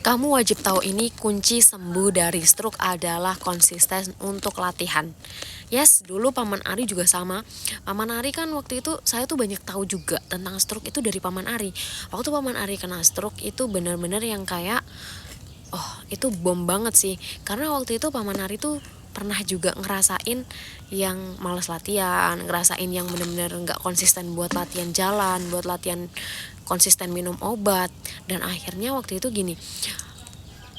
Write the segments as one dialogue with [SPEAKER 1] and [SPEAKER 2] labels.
[SPEAKER 1] Kamu wajib tahu ini kunci sembuh dari stroke adalah konsisten untuk latihan. Yes, dulu Paman Ari juga sama. Paman Ari kan waktu itu saya tuh banyak tahu juga tentang stroke itu dari Paman Ari. Waktu Paman Ari kena stroke itu benar-benar yang kayak itu bom banget sih. Karena waktu itu Paman Ari tuh pernah juga ngerasain yang males latihan, ngerasain yang bener-bener nggak konsisten buat latihan jalan, buat latihan konsisten minum obat. Dan akhirnya waktu itu gini,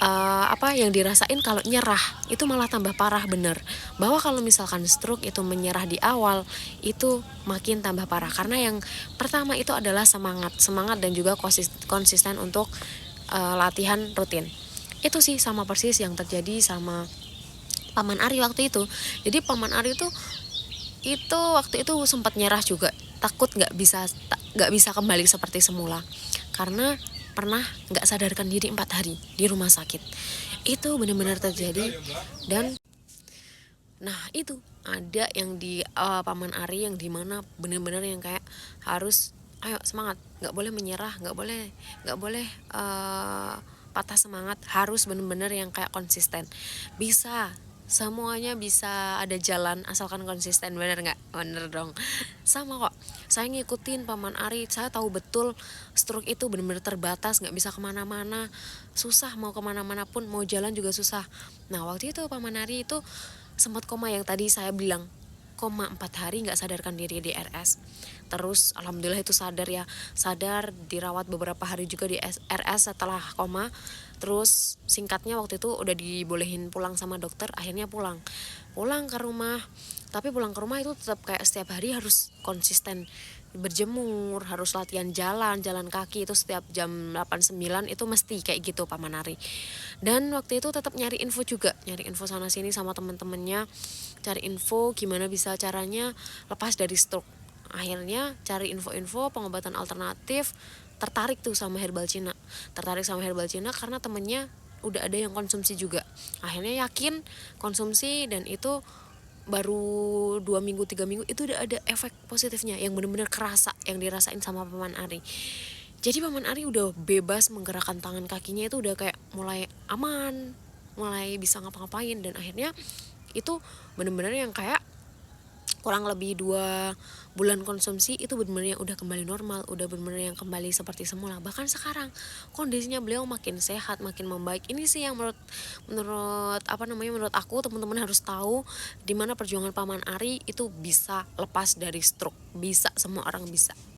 [SPEAKER 1] apa yang dirasain kalau nyerah itu malah tambah parah. Bener bahwa kalau misalkan stroke itu menyerah di awal itu makin tambah parah, karena yang pertama itu adalah semangat dan juga konsisten untuk latihan rutin. Itu sih sama persis yang terjadi sama Paman Ari waktu itu. Jadi Paman Ari itu waktu itu sempat nyerah juga, takut nggak bisa kembali seperti semula, karena pernah nggak sadarkan diri 4 hari di rumah sakit. Itu benar-benar terjadi. Dan nah itu ada yang di Paman Ari yang dimana benar-benar yang kayak harus ayo semangat, nggak boleh menyerah, nggak boleh patah semangat, harus benar-benar yang kayak konsisten. Bisa, semuanya bisa, ada jalan asalkan konsisten. Bener nggak? Bener dong. Sama kok, saya ngikutin Paman Ari, saya tahu betul stroke itu benar-benar terbatas, nggak bisa kemana-mana, susah mau kemana-mana pun, mau jalan juga susah. Nah waktu itu Paman Ari itu sempat koma, yang tadi saya bilang koma 4 hari nggak sadarkan diri di RS. Terus alhamdulillah itu sadar, dirawat beberapa hari juga di RS setelah koma. Terus singkatnya waktu itu udah dibolehin pulang sama dokter, akhirnya pulang ke rumah. Tapi pulang ke rumah itu tetap kayak setiap hari harus konsisten berjemur, harus latihan jalan kaki itu setiap jam 8-9 itu mesti kayak gitu Paman Ari. Dan waktu itu tetap nyari info sana sini sama teman-temannya, cari info gimana bisa caranya lepas dari stroke. Akhirnya cari info-info pengobatan alternatif, tertarik sama herbal Cina karena temennya udah ada yang konsumsi juga. Akhirnya yakin konsumsi, dan itu baru 2 minggu 3 minggu itu udah ada efek positifnya yang benar-benar kerasa, yang dirasain sama Paman Ari. Jadi Paman Ari udah bebas menggerakkan tangan kakinya, itu udah kayak mulai aman, mulai bisa ngapa-ngapain. Dan akhirnya itu benar-benar yang kayak kurang lebih 2 bulan konsumsi itu benar-benar yang udah kembali normal, udah benar-benar yang kembali seperti semula. Bahkan sekarang kondisinya beliau makin sehat, makin membaik. Ini sih yang menurut aku teman-teman harus tahu, di mana perjuangan Paman Ari itu bisa lepas dari stroke. Bisa, semua orang bisa.